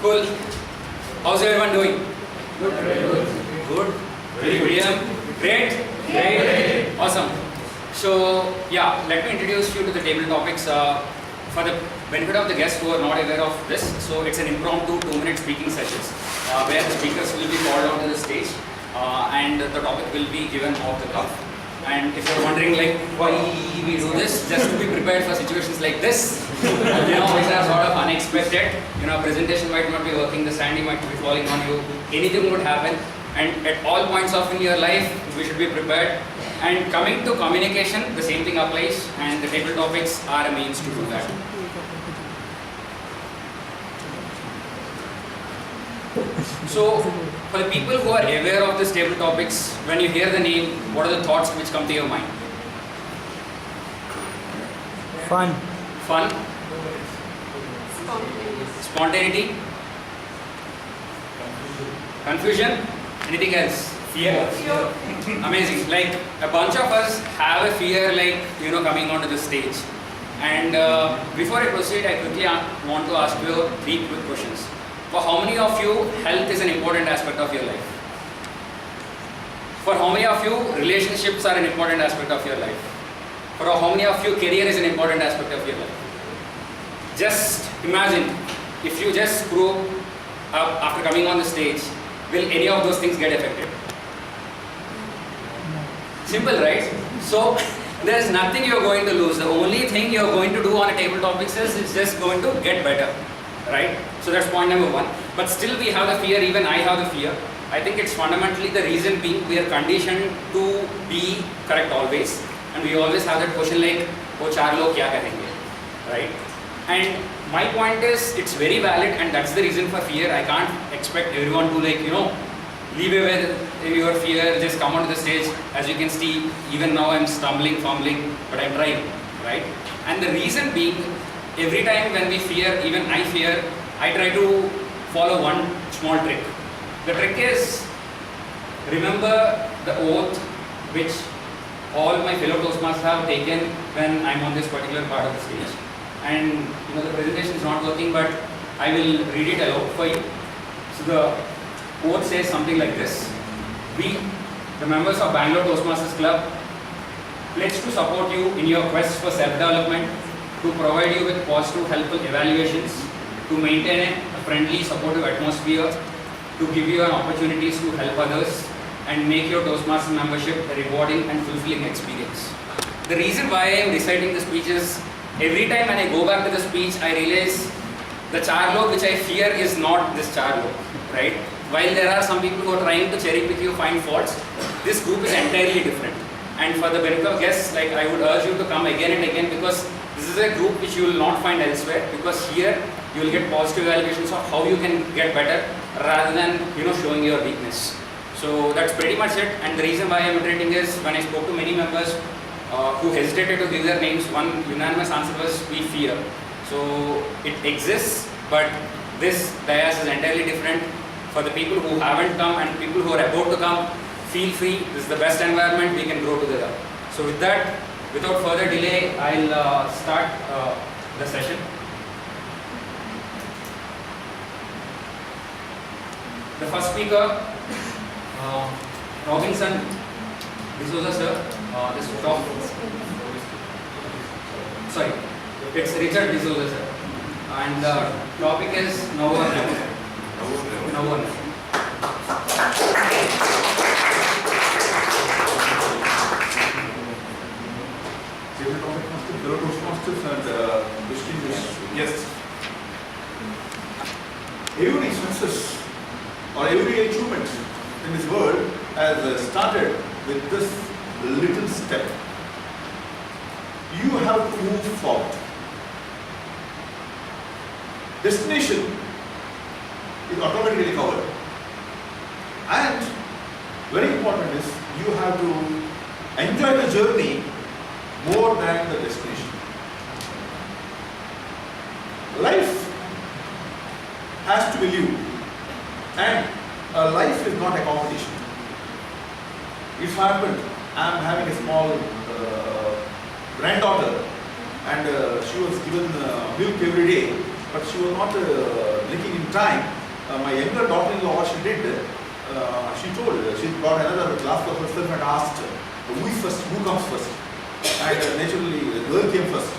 Cool. How's everyone doing? Good. Good. Very good. Yeah. Great. Great. Awesome. So yeah, let me introduce you to the table topics for the benefit of the guests who are not aware of this. So it's an impromptu 2-minute speaking sessions where the speakers will be called onto the stage and the topic will be given off the cuff. And if you're wondering like why we do this, just to be prepared for situations like this, which are sort of unexpected. Presentation might not be working, the standing might be falling on you, anything would happen. And at all points of in your life, we should be prepared. And coming to communication, the same thing applies, and the table topics are a means to do that. So, for the people who are aware of these table topics, when you hear the name, what are the thoughts which come to your mind? Fun. Fun? Spontaneity? Confusion? Anything else? Fear. Amazing. Like a bunch of us have a fear coming onto the stage. And before I proceed, I quickly want to ask you 3 quick questions. For how many of you, health is an important aspect of your life? For how many of you, relationships are an important aspect of your life? For how many of you, career is an important aspect of your life? Just imagine, if you just screw up after coming on the stage, will any of those things get affected? Simple, right? So, there is nothing you are going to lose. The only thing you are going to do on a table topics is it's just going to get better, right? So that's point number 1. But still we have the fear, even I have the fear. I think it's fundamentally the reason being we are conditioned to be correct always. And we always have that question like, oh, 4 log kya kahenge, right? And my point is, it's very valid and that's the reason for fear. I can't expect everyone to leave away your fear, just come onto the stage. As you can see, even now I'm stumbling, fumbling, but I'm trying, right? And the reason being, every time when we fear, even I fear, I try to follow one small trick. The trick is, remember the oath which all my fellow Toastmasters have taken when I'm on this particular part of the stage. And the presentation is not working, but I will read it aloud for you. So the oath says something like this. We, the members of Bangalore Toastmasters Club, pledge to support you in your quest for self-development, to provide you with positive, helpful evaluations, to maintain a friendly, supportive atmosphere, to give you an opportunities to help others, and make your Toastmasters membership a rewarding and fulfilling experience. The reason why I am reciting the speech is, every time when I go back to the speech, I realize the 4 log which I fear is not this 4 log, right? While there are some people who are trying to cherry pick you, find faults, this group is entirely different. And for the benefit of guests, I would urge you to come again and again, because this is a group which you will not find elsewhere, because here you will get positive evaluations of how you can get better rather than showing your weakness. So that's pretty much it. And the reason why I am iterating is, when I spoke to many members who hesitated to give their names, one unanimous answer was, we fear. So it exists, but this dais is entirely different. For the people who haven't come and people who are about to come, feel free. This is the best environment, we can grow together. So with that, without further delay, I'll start the session. The first speaker, Robinson D'Souza sir. This talk. Sorry, it's Richard D'Souza sir. And the topic is Now or Never. Now or Never. Fellow Toastmasters and distinguished guests. Every success or every achievement in this world has started with this little step. You have to move forward. Destination is automatically covered. And very important is, you have to enjoy the journey more than the destination. Life has to be lived, and life is not a competition. It's happened, I am having a small granddaughter, and she was given milk every day. but she was not drinking in time. My younger daughter-in-law, what she did, she told, she got another glass for herself and asked, who is first, who comes first? And naturally, the girl came first.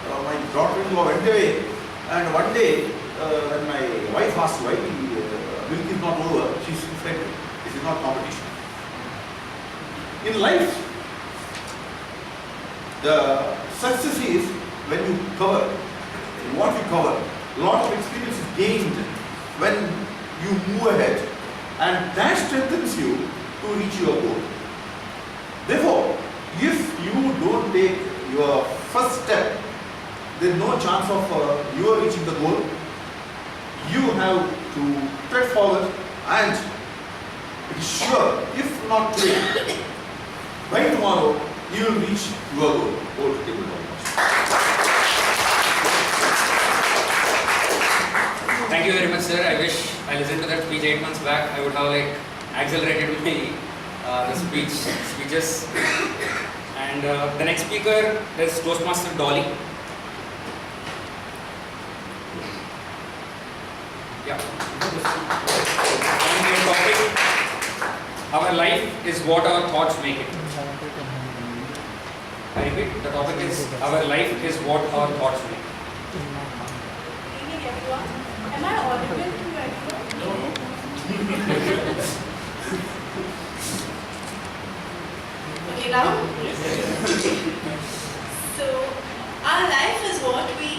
My daughter-in-law went away, and one day, when my wife asked why milk is not over, she said, this is not competition. In life, the success is when you cover what you cover. A lot of experience is gained when you move ahead, and that strengthens you to reach your goal. Therefore, if you don't take your first step, there is no chance of you reaching the goal. You have to tread forward, and it is sure, if not today, by tomorrow, you will reach your goal. Go to table top. Thank you very much, sir. I wish I listened to that speech 8 months back. I would have accelerated my speeches. And the next speaker is Toastmaster Dolly. Yeah. And the topic, our life is what our thoughts make it. I repeat, the topic is our life is what our thoughts make it. Good evening, everyone. Am I audible to everyone? No. Okay, now? So, our life is what we...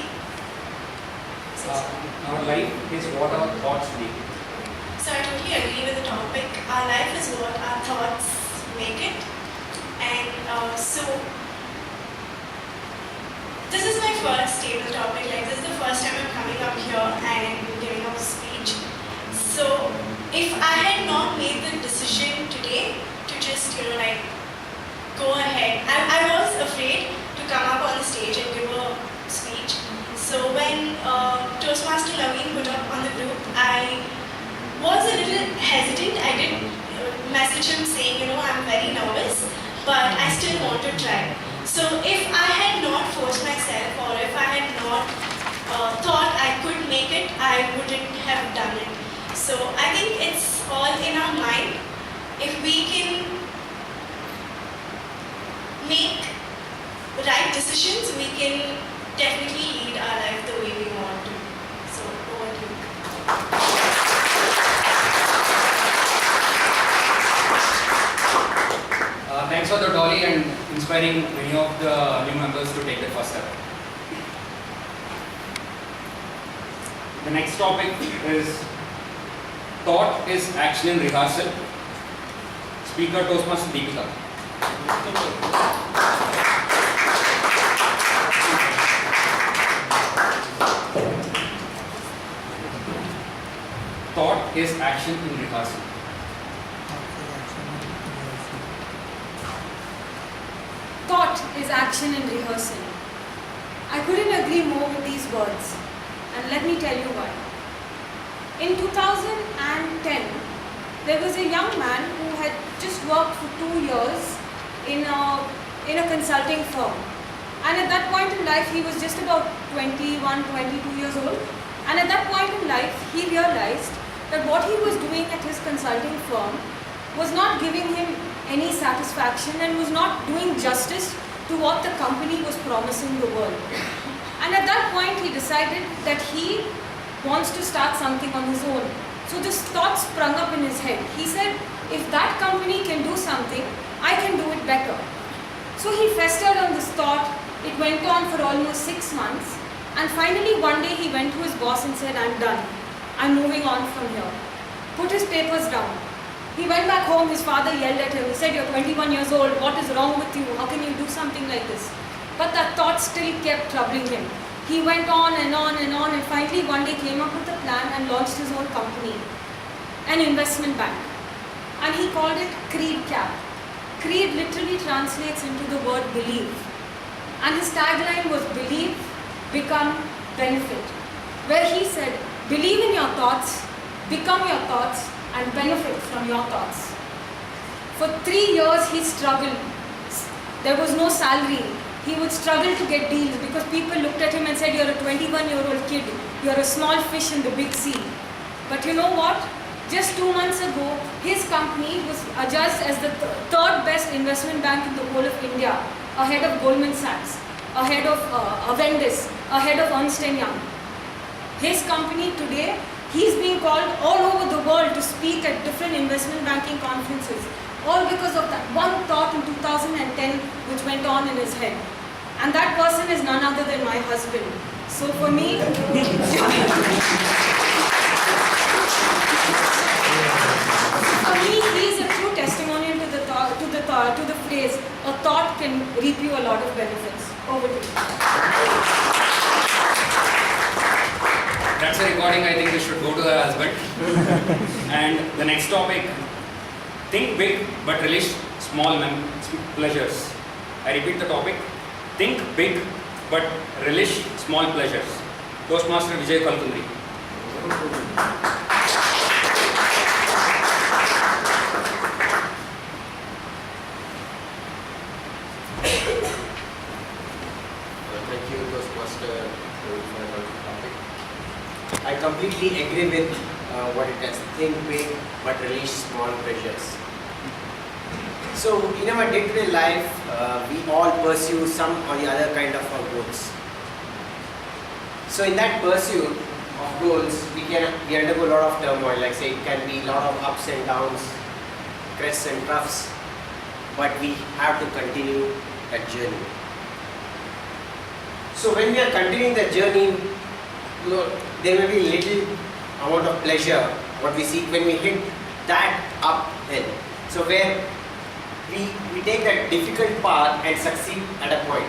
Our life is what our thoughts make it. So, I totally agree with the topic. Our life is what our thoughts make it. And this is my first table topic. Like, this is the first time I'm coming up here and giving a speech. So, if I had not made the decision today to just, go ahead, I was afraid to come up on the stage and give a speech. So, when Toastmaster Laveen put up on the group, I was a little hesitant. I did message him saying, I'm very nervous, but I still want to try. So if I had not forced myself, or if I had not thought I could make it, I wouldn't have done it. So I think it's all in our mind. If we can make right decisions, we can definitely lead our life the way we want to. So over to you. Thanks for the Dolly and inspiring many of the new members to take the first step. The next topic is thought is action in rehearsal. Speaker Toastmaster Deepika. Thought is action in rehearsal. Thought is action in rehearsal. I couldn't agree more with these words, and let me tell you why. In 2010, there was a young man who had just worked for 2 years in a consulting firm. And at that point in life, he was just about 21, 22 years old. And at that point in life, he realized that what he was doing at his consulting firm was not giving him any satisfaction and was not doing justice to what the company was promising the world. And at that point, he decided that he wants to start something on his own. So this thought sprung up in his head. He said, if that company can do something, I can do it better. So he festered on this thought. It went on for almost 6 months. And finally, one day he went to his boss and said, I'm done. I'm moving on from here. Put his papers down. He went back home, his father yelled at him. He said, you're 21 years old, what is wrong with you? How can you do something like this? But that thought still kept troubling him. He went on and on and on, and finally one day came up with a plan and launched his own company, an investment bank. And he called it Creed Cap. Creed literally translates into the word believe. And his tagline was believe, become, benefit. Where he said, believe in your thoughts, become your thoughts, and benefit from your thoughts. For 3 years he struggled. There was no salary. he would struggle to get deals because people looked at him and said, you're a 21-year-old kid, you're a small fish in the big sea. But you know what? Just 2 months ago, his company was adjudged as the third best investment bank in the whole of India, ahead of Goldman Sachs, ahead of Avendus, ahead of Ernst & Young. His company today, he's being called all over the world to speak at different investment banking conferences, all because of that one thought in 2010 which went on in his head. And that person is none other than my husband. So for me, he is a true testimonial to the phrase, a thought can reap you a lot of benefits. Over to you. That's a recording I think you should go to her husband. And the next topic, think big but relish small pleasures. I repeat the topic, think big but relish small pleasures. Toastmaster Vijay Kalkundri. Thank you, Toastmaster, for the topic. I completely agree with what it is. Think big, but release small pleasures. So, in our day-to-day life, we all pursue some or the other kind of goals. So, in that pursuit of goals, we undergo a lot of turmoil. Like say, it can be a lot of ups and downs, crests and troughs, but we have to continue that journey. So when we are continuing the journey, there may be little amount of pleasure what we see when we hit that uphill. So where we take that difficult path and succeed at a point.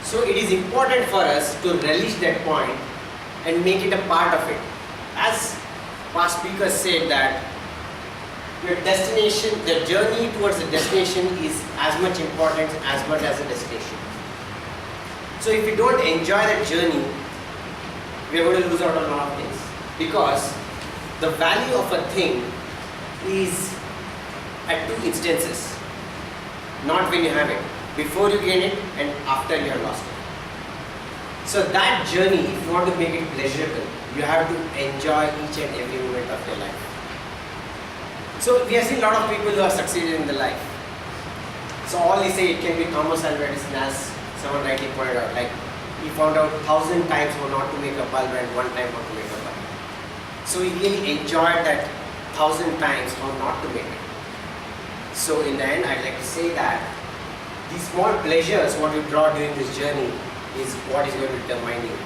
So it is important for us to relish that point and make it a part of it. As past speakers said that your destination, the journey towards the destination is as much important as much as the destination. So if we don't enjoy that journey, we are going to lose out on a lot of things. Because the value of a thing is at two instances. Not when you have it, before you gain it and after you have lost it. So that journey, if you want to make it pleasurable, you have to enjoy each and every moment of your life. So we have seen a lot of people who have succeeded in the life. So all they say, it can be Thomas Alva Edison, as someone rightly pointed out, like he found out 1,000 times how not to make a bulb and 1 time how to make a bulb. So he really enjoyed that 1,000 times how not to make it. So in the end, I'd like to say that these small pleasures, what you draw during this journey, is what is going to determine you.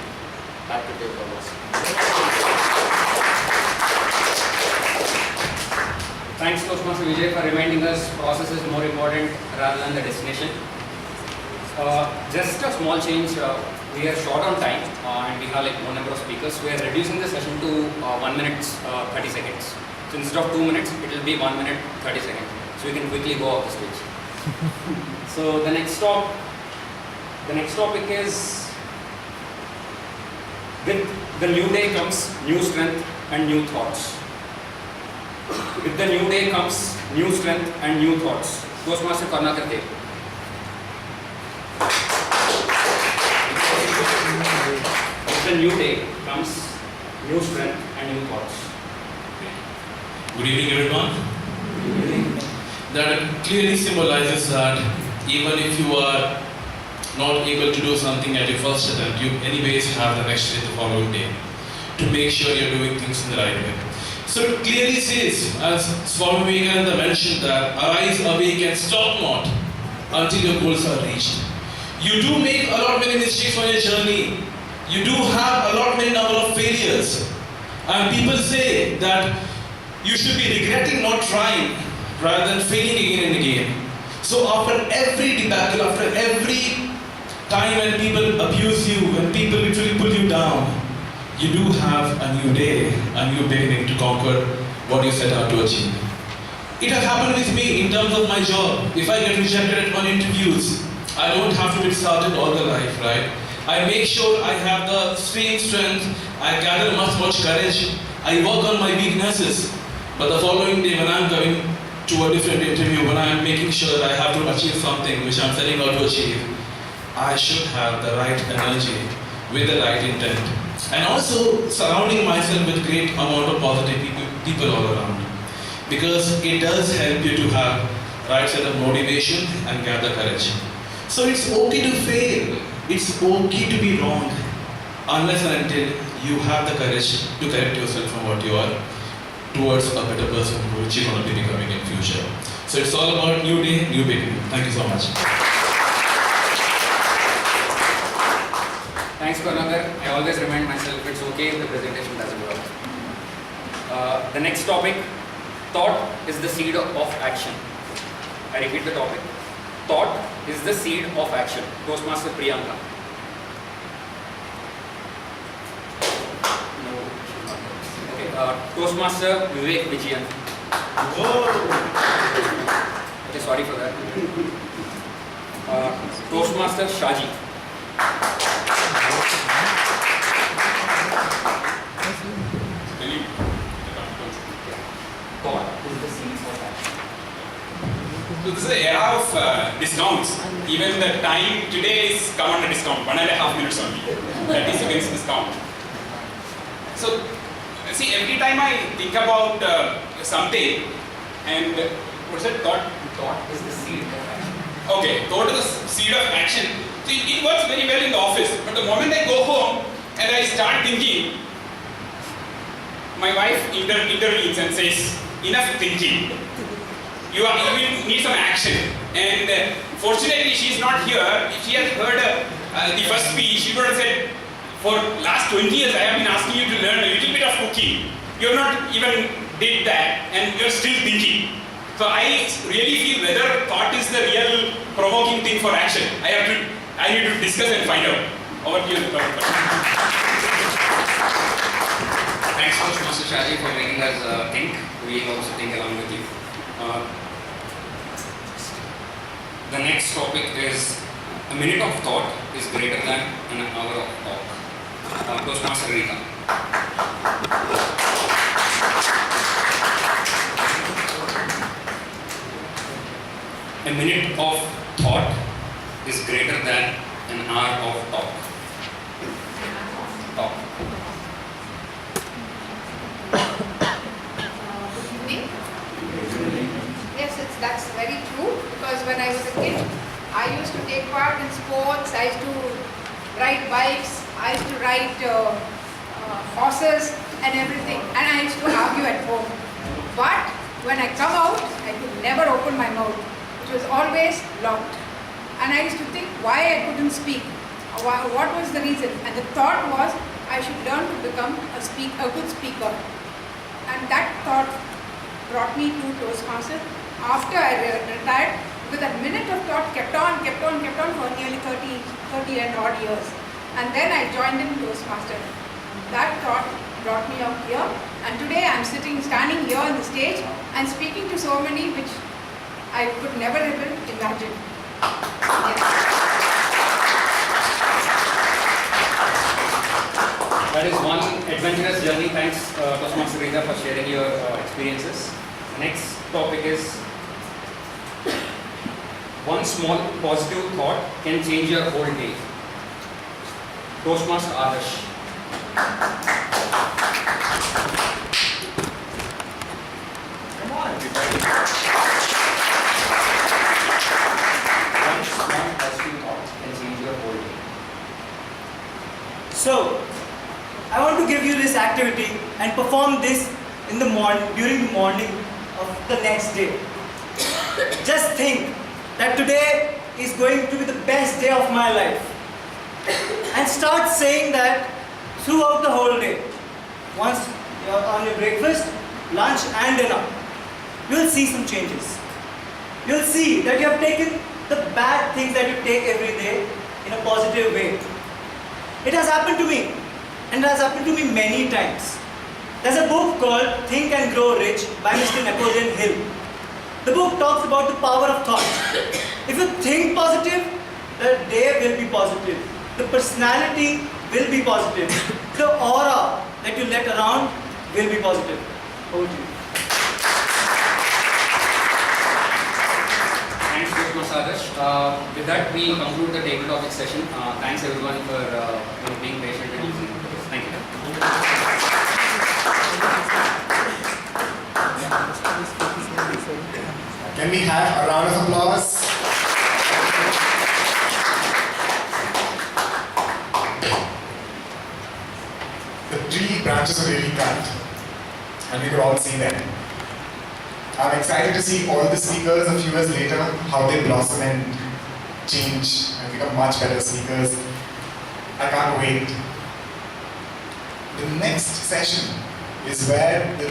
Back to you, Thomas. Thanks Toastmaster Vijay for reminding us process is more important rather than the destination. Just a small change, we are short on time and we have like more number of speakers. We are reducing the session to 1 minute 30 seconds. So instead of 2 minutes, it will be 1 minute 30 seconds. So we can quickly go off the stage. So the next topic is, with the new day comes new strength and new thoughts. With the new day comes new strength and new thoughts. Toastmaster Karnakar Dev. With the new day comes new strength and new thoughts. Good evening, everyone. That clearly symbolizes that even if you are not able to do something at your first attempt, you anyways have the next day, the following day, to make sure you're doing things in the right way. So it clearly says, as Swami Vivekananda mentioned, that arise, awake and stop not until your goals are reached. You do make a lot many mistakes on your journey. You do have a lot many number of failures. And people say that you should be regretting not trying rather than failing again and again. So after every debacle, after every time when people abuse you, when people literally pull you down, you do have a new day, a new beginning to conquer what you set out to achieve. It has happened with me in terms of my job. If I get rejected at one interviews, I don't have to be started all the life, right? I make sure I have the same strength, I gather much courage, I work on my weaknesses. But the following day when I'm going to a different interview, when I'm making sure that I have to achieve something which I'm setting out to achieve, I should have the right energy with the right intent, and also surrounding myself with great amount of positive people all around, because it does help you to have right set of motivation and gather courage. So it's okay to fail, it's okay to be wrong, unless and until you have the courage to correct yourself from what you are towards a better person which you're going to be becoming in future. So it's all about new day, new beginning. Thank you so much. Thanks, Karnakar. I always remind myself it's okay if the presentation doesn't work. The next topic, thought is the seed of action. I repeat the topic. Thought is the seed of action. Toastmaster Priyanka. No. Okay. Toastmaster Vivek Vijayan. Okay, sorry for that. Toastmaster Shaji. Thought is the seed of action. So this is the era of discounts. Even the time today is come under discount, 1.5 minutes only. 30 seconds discount. So, see, every time I think about something, and what's it? Thought is the seed of action. Okay, thought is the seed of action. So it works very well in the office, but the moment I go home and I start thinking, my wife intervenes and says, enough thinking. You will need some action. And fortunately, she is not here. If she has heard the first speech, she would have said, for last 20 years, I have been asking you to learn a little bit of cooking. You have not even did that, and you are still thinking. So I really feel whether thought is the real provoking thing for action. I need to discuss and find out. Over to you, Dr. Thanks so much, Mr. Shaji, for making us think. We also think along with you. The next topic is a minute of thought is greater than an hour of talk. Toastmaster Rita. A minute of thought is greater than an hour of talk. Talk. Good evening. Yes, that's very true, because when I was a kid, I used to take part in sports, I used to ride bikes, I used to ride horses and everything, and I used to argue at home. But when I come out, I could never open my mouth. It was always locked. And I used to think why I couldn't speak, what was the reason, and the thought was I should learn to become a good speaker. And that thought brought me to Toastmasters. After I retired, with that minute of thought kept on for nearly 30 and odd years. And then I joined in Toastmasters. That thought brought me up here, and today I'm standing here on the stage and speaking to so many which I could never even imagine. Yes. That is one adventurous journey. Thanks, Toastmaster Rita, for sharing your experiences. Next topic is one small positive thought can change your whole day. Toastmaster Adarsh. Come on, everybody. One small positive thought can change your whole day. So, I want to give you this activity and perform this in the morning, during the morning of the next day. Just think that today is going to be the best day of my life. And start saying that throughout the whole day. Once you're on your breakfast, lunch and dinner, you'll see some changes. You'll see that you have taken the bad things that you take every day in a positive way. It has happened to me, and it has happened to me many times. There's a book called Think and Grow Rich by Mr. Napoleon Hill. The book talks about the power of thought. If you think positive, the day will be positive. The personality will be positive. The aura that you let around will be positive. Over to you. Thanks, much, Adarsh. With that, we conclude the table topic session. Thanks everyone for being patient and listening. Thank you. Can we have a round of applause? The tree branches are really cut, and we could all see them. I'm excited to see all the speakers a few years later, how they blossom and change and become much better speakers. I can't wait. The next session is where the